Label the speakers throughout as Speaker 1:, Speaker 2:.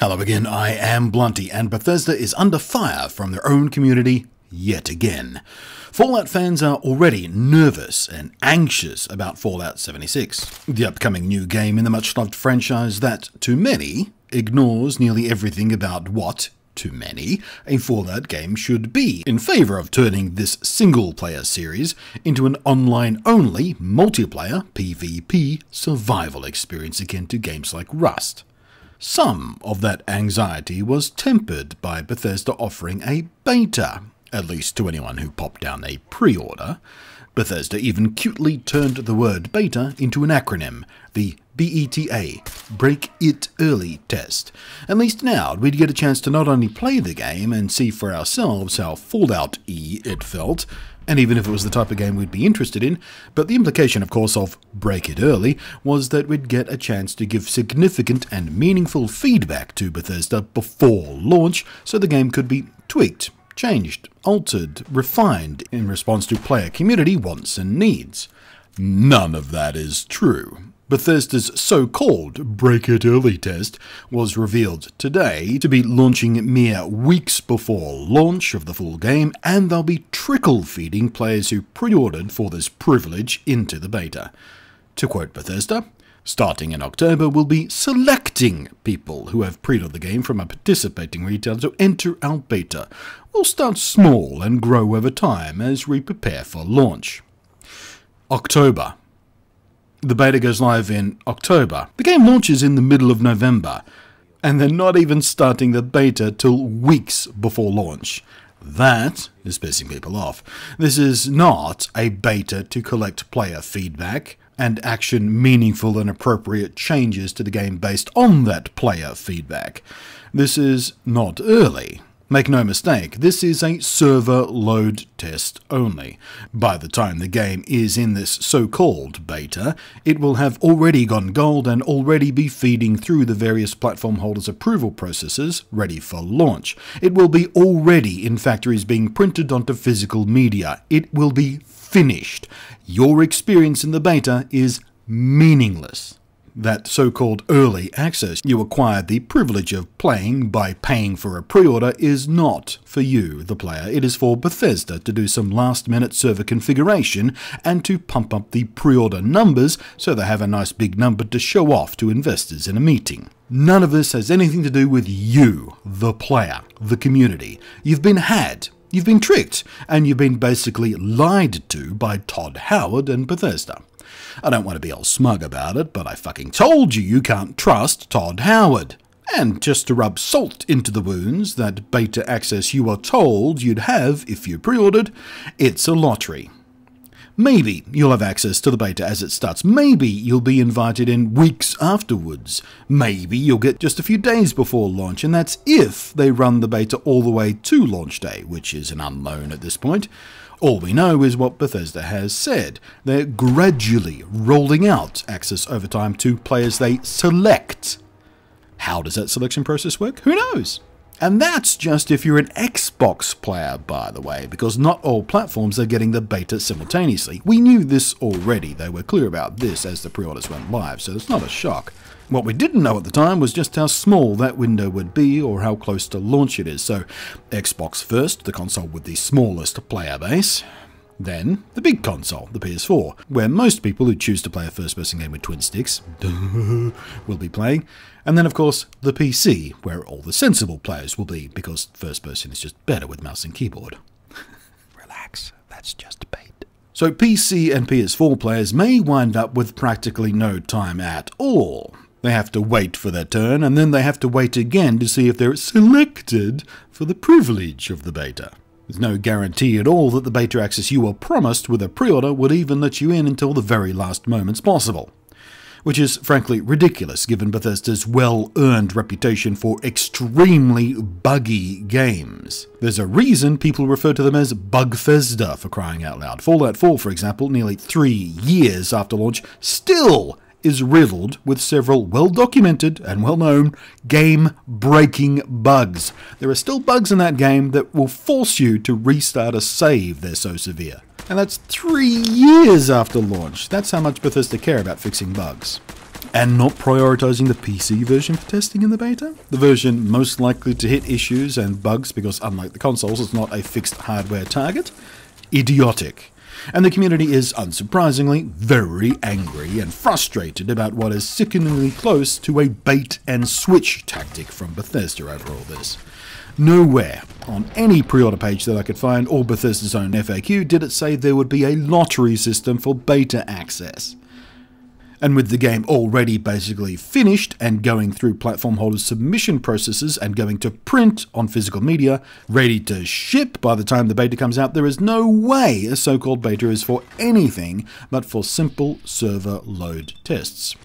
Speaker 1: Hello again, I am Blunty, and Bethesda is under fire from their own community yet again. Fallout fans are already nervous and anxious about Fallout 76, the upcoming new game in the much-loved franchise that, to many, ignores nearly everything about what, to many, a Fallout game should be, in favour of turning this single-player series into an online-only, multiplayer, PvP, survival experience akin to games like Rust. Some of that anxiety was tempered by Bethesda offering a beta, at least to anyone who popped down a pre-order. Bethesda even cutely turned the word beta into an acronym, the B.E.T.A, Break It Early Test. At least now we'd get a chance to not only play the game and see for ourselves how Fallout-y it felt, and even if it was the type of game we'd be interested in, but the implication, of course, of Break It Early was that we'd get a chance to give significant and meaningful feedback to Bethesda before launch, so the game could be tweaked, changed, altered, refined in response to player community wants and needs. None of that is true. Bethesda's so-called Break It Early test was revealed today to be launching mere weeks before launch of the full game, and they'll be trickle-feeding players who pre-ordered for this privilege into the beta. To quote Bethesda, starting in October, we'll be selecting people who have pre-ordered the game from a participating retailer to enter our beta. We'll start small and grow over time as we prepare for launch. October. The beta goes live in October. The game launches in the middle of November, and they're not even starting the beta till weeks before launch. That is pissing people off. This is not a beta to collect player feedback and action meaningful and appropriate changes to the game based on that player feedback. This is not early. Make no mistake, this is a server load test only. By the time the game is in this so-called beta, it will have already gone gold and already be feeding through the various platform holders' approval processes ready for launch. It will be already in factories being printed onto physical media. It will be finished. Your experience in the beta is meaningless. That so-called early access you acquired the privilege of playing by paying for a pre-order is not for you, the player. It is for Bethesda to do some last-minute server configuration and to pump up the pre-order numbers so they have a nice big number to show off to investors in a meeting. None of this has anything to do with you, the player, the community. You've been had. You've been tricked, and you've been basically lied to by Todd Howard and Bethesda. I don't want to be all smug about it, but I fucking told you can't trust Todd Howard. And just to rub salt into the wounds, that beta access you were told you'd have if you pre-ordered, it's a lottery. Maybe you'll have access to the beta as it starts. Maybe you'll be invited in weeks afterwards. Maybe you'll get just a few days before launch, and that's if they run the beta all the way to launch day, which is an unknown at this point. All we know is what Bethesda has said. They're gradually rolling out access over time to players they select. How does that selection process work? Who knows? And that's just if you're an Xbox player, by the way, because not all platforms are getting the beta simultaneously. We knew this already. They were clear about this as the pre-orders went live, so it's not a shock. What we didn't know at the time was just how small that window would be or how close to launch it is. So Xbox first, the console with the smallest player base. Then the big console, the PS4, where most people who choose to play a first-person game with twin sticks will be playing. And then, of course, the PC, where all the sensible players will be, because first-person is just better with mouse and keyboard. Relax, that's just bait. So PC and PS4 players may wind up with practically no time at all. They have to wait for their turn, and then they have to wait again to see if they're selected for the privilege of the beta. There's no guarantee at all that the beta access you were promised with a pre-order would even let you in until the very last moments possible. Which is frankly ridiculous given Bethesda's well-earned reputation for extremely buggy games. There's a reason people refer to them as Bugfesda, for crying out loud. Fallout 4, for example, nearly 3 years after launch, still is riddled with several well-documented and well-known game-breaking bugs. There are still bugs in that game that will force you to restart a save, they're so severe. And that's 3 years after launch. That's how much Bethesda care about fixing bugs. and not prioritizing the PC version for testing in the beta, the version most likely to hit issues and bugs because, unlike the consoles, it's not a fixed hardware target, idiotic. And the community is, unsurprisingly, very angry and frustrated about what is sickeningly close to a bait-and-switch tactic from Bethesda over all this. Nowhere on any pre-order page that I could find, or Bethesda's own FAQ, did it say there would be a lottery system for beta access. And with the game already basically finished and going through platform holders' submission processes and going to print on physical media, ready to ship by the time the beta comes out, there is no way a so-called beta is for anything but for simple server load tests.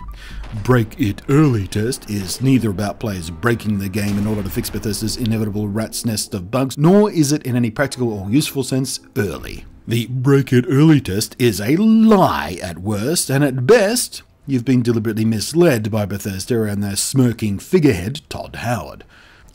Speaker 1: Break It Early test is neither about players breaking the game in order to fix Bethesda's inevitable rat's nest of bugs, nor is it in any practical or useful sense early. The Break It Early test is a lie at worst, and at best, you've been deliberately misled by Bethesda and their smirking figurehead, Todd Howard.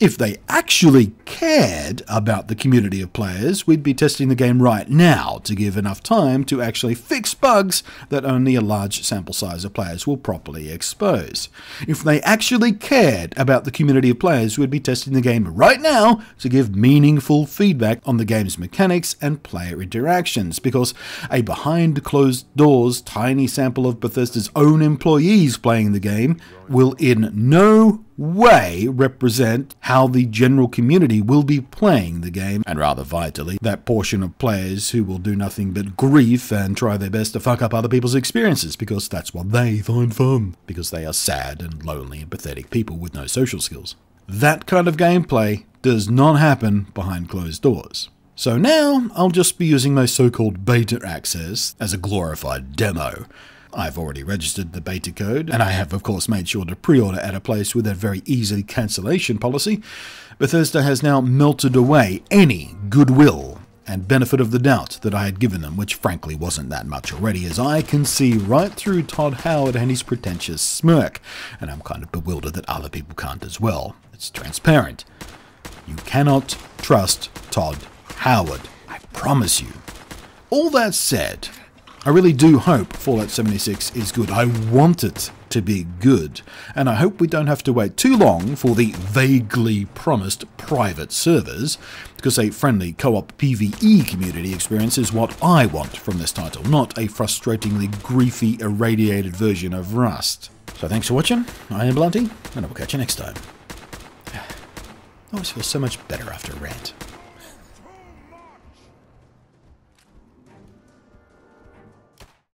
Speaker 1: If they actually cared about the community of players, we'd be testing the game right now to give enough time to actually fix bugs that only a large sample size of players will properly expose. If they actually cared about the community of players, we'd be testing the game right now to give meaningful feedback on the game's mechanics and player interactions, because a behind closed doors tiny sample of Bethesda's own employees playing the game will in no way represent how the general community will be playing the game, and rather vitally, that portion of players who will do nothing but grief and try their best to fuck up other people's experiences because that's what they find fun, because they are sad and lonely and pathetic people with no social skills. That kind of gameplay does not happen behind closed doors. So now I'll just be using my so-called beta access as a glorified demo. I've already registered the beta code, and I have of course made sure to pre-order at a place with a very easy cancellation policy. Bethesda has now melted away any goodwill and benefit of the doubt that I had given them, which frankly wasn't that much already, as I can see right through Todd Howard and his pretentious smirk, and I'm kind of bewildered that other people can't as well. It's transparent. You cannot trust Todd Howard, I promise you. All that said, I really do hope Fallout 76 is good. I want it to be good, and I hope we don't have to wait too long for the vaguely promised private servers, because a friendly co-op PvE community experience is what I want from this title, not a frustratingly griefy, irradiated version of Rust. So thanks for watching, I am Blunty, and I will catch you next time. I always feel so much better after a rant.